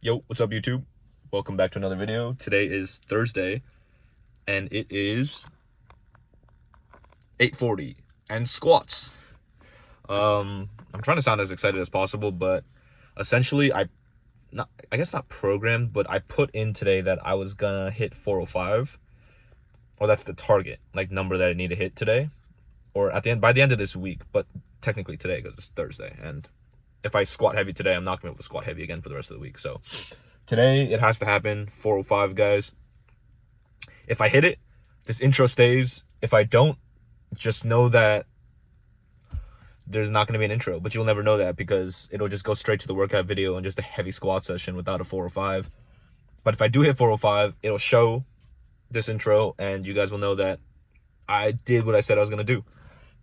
Yo, what's up YouTube? Welcome back to another video. Today is Thursday and it is 8:40 and squats. I'm trying to sound as excited as possible, but essentially I guess not programmed, but I put in today that I was gonna hit 405, or that's the target number that I need to hit today, or by the end of this week, but technically today because it's Thursday. And if I squat heavy today, I'm not gonna be able to squat heavy again for the rest of the week. So today it has to happen. 405, guys. If I hit it, this intro stays. If I don't, just know that there's not going to be an intro, but you'll never know that because it'll just go straight to the workout video and just a heavy squat session without a 405. But if I do hit 405, it'll show this intro and you guys will know that I did what I said I was going to do.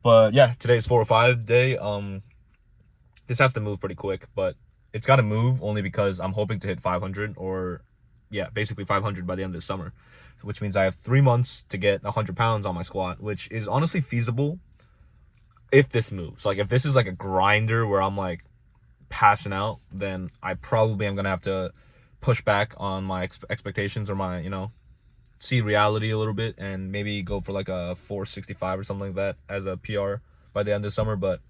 But yeah, today's 405 day. This has to move pretty quick, but it's got to move only because I'm hoping to hit 500, or yeah, basically 500 by the end of the summer, which means I have 3 months to get 100 pounds on my squat, which is honestly feasible if this moves. If this is a grinder where I'm passing out, then I probably am gonna have to push back on my expectations, or my, see reality a little bit, and maybe go for a 465 or something like that as a PR by the end of the summer. But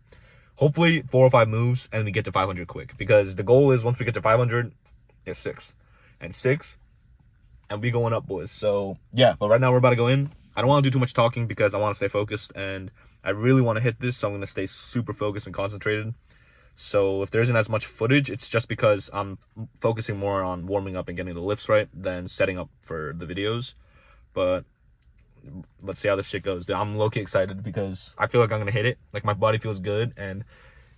hopefully 405 moves and we get to 500 quick, because the goal is once we get to 500, it's 6 and we going up, boys. So yeah, but right now we're about to go in. I don't want to do too much talking because I want to stay focused and I really want to hit this, so I'm going to stay super focused and concentrated. So if there isn't as much footage, it's just because I'm focusing more on warming up and getting the lifts right than setting up for the videos. But let's see how this shit goes. I'm low-key excited because I feel like I'm going to hit it. My body feels good, and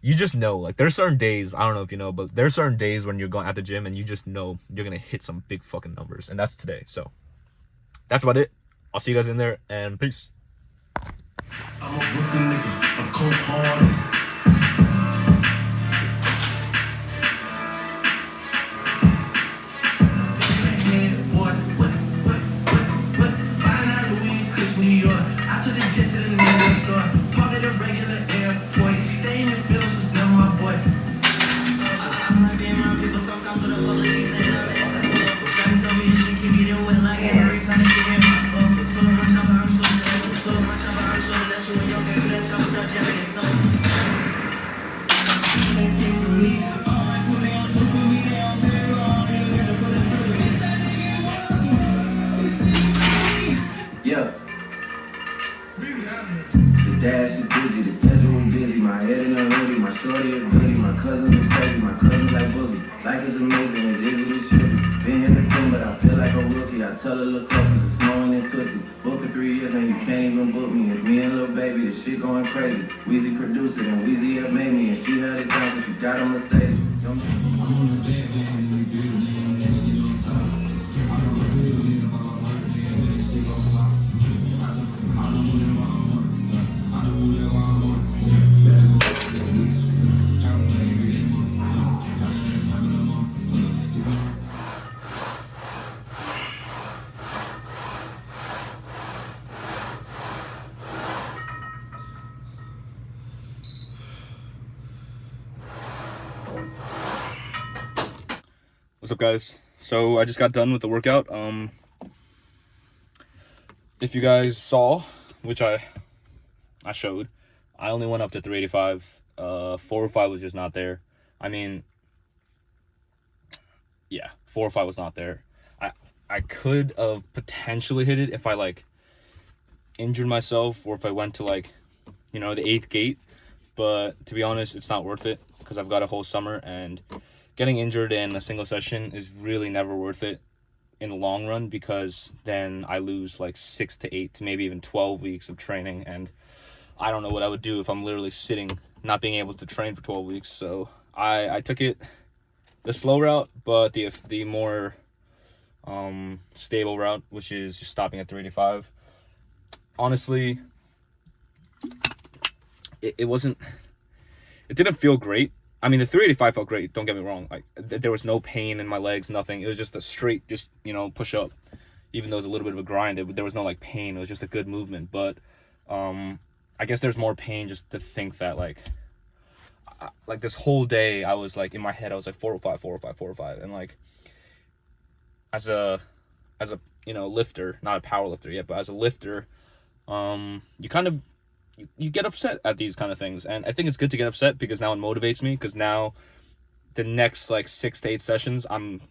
you just know, there's certain days, I don't know if you know, but there's certain days when you're going at the gym and you just know you're going to hit some big fucking numbers, and that's today. So that's about it. I'll see you guys in there, and peace. I'm a Brooklyn nigga, a cold hearted. Yeah. The dash is busy, the schedule is busy. My head in a hoodie, my shorty a goodie. My cousins are crazy, my cousins like boogie. Life is amazing, it is what it should be. Been here for 10, but I feel like a rookie. I tell her look up, cause it's snowing in Tootsies. Booked for 3 years, man, you can't even book me. It's me and Lil Baby, this shit going crazy. Weezy produced it, and Weezy have made me. And she held it down, so she got a Mercedes. What's up, guys? So I just got done with the workout. If you guys saw, which I showed, I only went up to 385. 405 was just not there. I mean, yeah, 405 was not there. I could have potentially hit it if I injured myself, or if I went to the 8th gate, but to be honest, it's not worth it because I've got a whole summer, and getting injured in a single session is really never worth it in the long run, because then I lose 6 to 8 to maybe even 12 weeks of training, and I don't know what I would do if I'm literally sitting, not being able to train for 12 weeks. So I took it the slow route, but the more stable route, which is just stopping at 385. Honestly, it didn't feel great. I mean, the 385 felt great, don't get me wrong. There was no pain in my legs, nothing. It was just a straight, push up. Even though it was a little bit of a grind, there was no pain. It was just a good movement. But I guess there's more pain just to think that like this whole day I was in my head I was 405, 405, 405, and as a lifter, not a power lifter yet, but as a lifter, you kind of you get upset at these kind of things. And I think it's good to get upset because now it motivates me, because now the next like 6 to 8 sessions I'm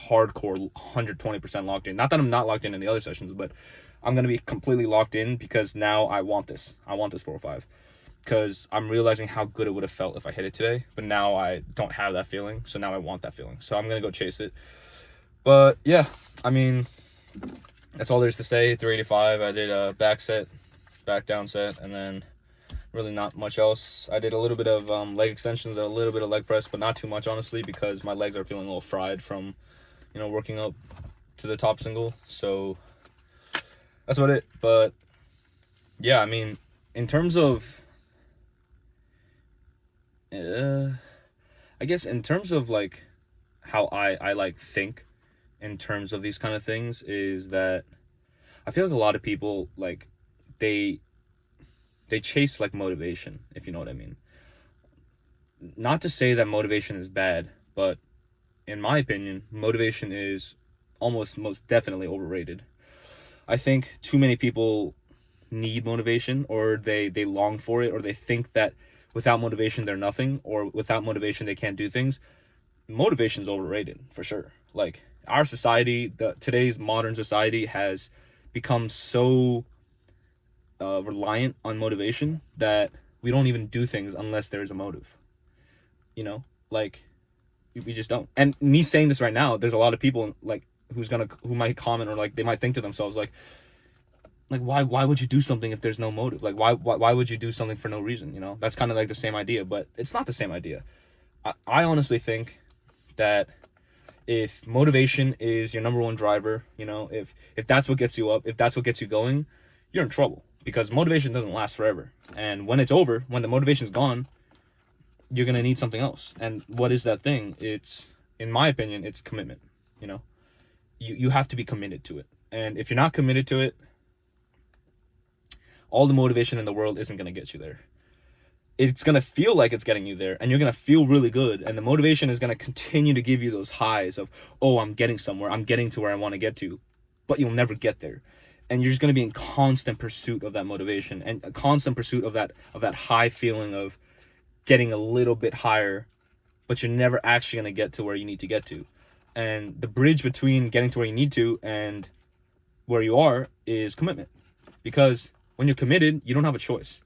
hardcore 120% locked in. Not that I'm not locked in the other sessions, but I'm going to be completely locked in because now I want this 405, because I'm realizing how good it would have felt if I hit it today, but now I don't have that feeling, so now I want that feeling, so I'm going to go chase it. But yeah, I mean, that's all there's to say. 385, I did a back set, back down set, and then really not much else. I did a little bit of leg extensions and a little bit of leg press, but not too much, honestly, because my legs are feeling a little fried from, working up to the top single. So that's about it. But yeah, I mean, in terms of I guess in terms of like how I like think in terms of these kind of things, is that I feel like a lot of people, like, they chase like motivation, if you know what I mean. Not to say that motivation is bad, but in my opinion, motivation is most definitely overrated. I think too many people need motivation, or they long for it, or they think that without motivation they're nothing, or without motivation they can't do things. Motivation is overrated for sure. Like, our society, today's modern society, has become so reliant on motivation that we don't even do things unless there's a motive. Like, we just don't. And me saying this right now, there's a lot of people like who might comment, or like they might think to themselves like why would you do something if there's no motive? Like, why would you do something for no reason? That's kind of like the same idea, but it's not the same idea. I honestly think that if motivation is your number one driver, if that's what gets you up, if that's what gets you going, you're in trouble, because motivation doesn't last forever. And when it's over, when the motivation's gone, you're going to need something else. And what is that thing? It's, in my opinion, it's commitment. You have to be committed to it. And if you're not committed to it, all the motivation in the world isn't going to get you there. It's going to feel like it's getting you there, and you're going to feel really good, and the motivation is going to continue to give you those highs of, oh, I'm getting somewhere, I'm getting to where I want to get to, but you'll never get there. And you're just going to be in constant pursuit of that motivation, and a constant pursuit of that high feeling of getting a little bit higher, but you're never actually going to get to where you need to get to. And the bridge between getting to where you need to and where you are is commitment. Because when you're committed, you don't have a choice.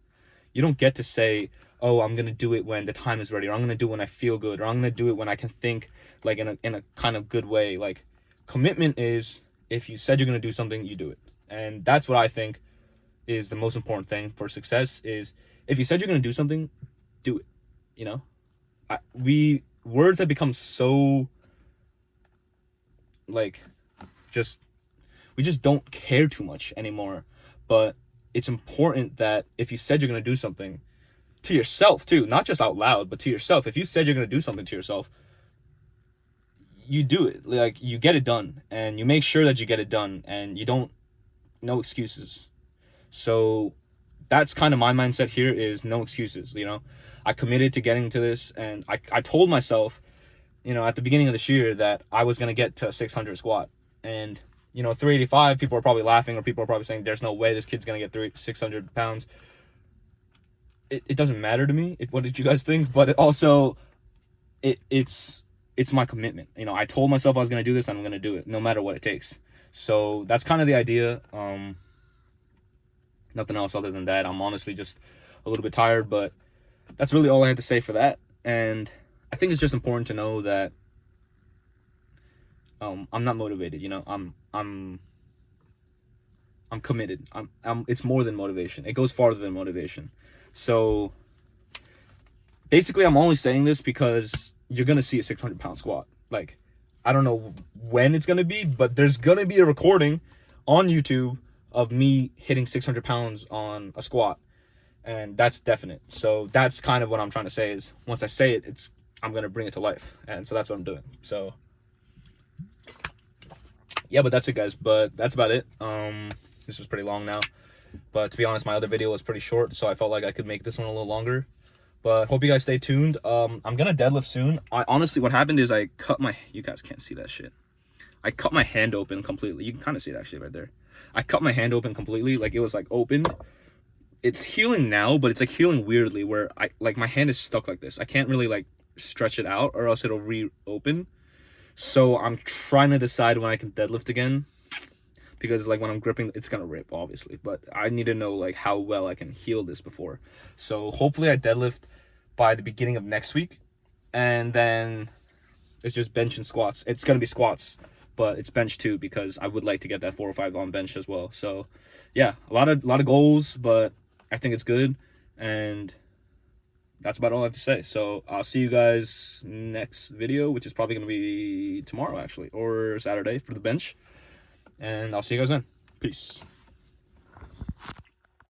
You don't get to say, oh, I'm going to do it when the time is ready, or I'm going to do it when I feel good, or I'm going to do it when I can think like in a kind of good way. Like, commitment is, if you said you're going to do something, you do it. And that's what I think is the most important thing for success, is if you said you're going to do something, do it. Words have become so like, we just don't care too much anymore. But it's important that if you said you're going to do something to yourself too, not just out loud, but to yourself, if you said you're going to do something to yourself, you do it. Like, you get it done, and you make sure that you get it done, and no excuses. So that's kind of my mindset here, is no excuses. I committed to getting to this, and I told myself, at the beginning of this year, that I was going to get to 600 squat. And 385, people are probably laughing, or people are probably saying, there's no way this kid's going to get 600 pounds. It doesn't matter to me. What did you guys think? But it also, it's my commitment. I told myself I was going to do this, and I'm going to do it no matter what it takes. So that's kind of the idea. Nothing else other than that. I'm honestly just a little bit tired, but that's really all I had to say for that. And I think it's just important to know that I'm not motivated. I'm committed. It's more than motivation. It goes farther than motivation. So basically, I'm only saying this because you're gonna see a 600-pound squat. Like, I don't know when it's gonna be, but there's gonna be a recording on YouTube of me hitting 600 pounds on a squat, and that's definite. So that's kind of what I'm trying to say, is once I say it, I'm gonna bring it to life, and so that's what I'm doing. So yeah, but that's it, guys. But that's about it. This was pretty long now, but to be honest, my other video was pretty short, so I felt like I could make this one a little longer. But hope you guys stay tuned. I'm gonna deadlift soon. Honestly, what happened is I cut my, you guys can't see that shit, I cut my hand open completely. You can kind of see it actually right there. I cut my hand open completely, like it was like opened. It's healing now, but it's like healing weirdly where I like my hand is stuck like this. I can't really like stretch it out or else it'll reopen. So I'm trying to decide when I can deadlift again, because like when I'm gripping, it's gonna rip obviously, but I need to know like how well I can heal this before. So hopefully I deadlift by the beginning of next week, and then it's just bench and squats. It's gonna be squats, but it's bench too, because I would like to get that 405 on bench as well. So yeah, a lot of goals, but I think it's good, and that's about all I have to say. So I'll see you guys next video, which is probably gonna be tomorrow actually, or Saturday for the bench, and I'll see you guys then. Peace.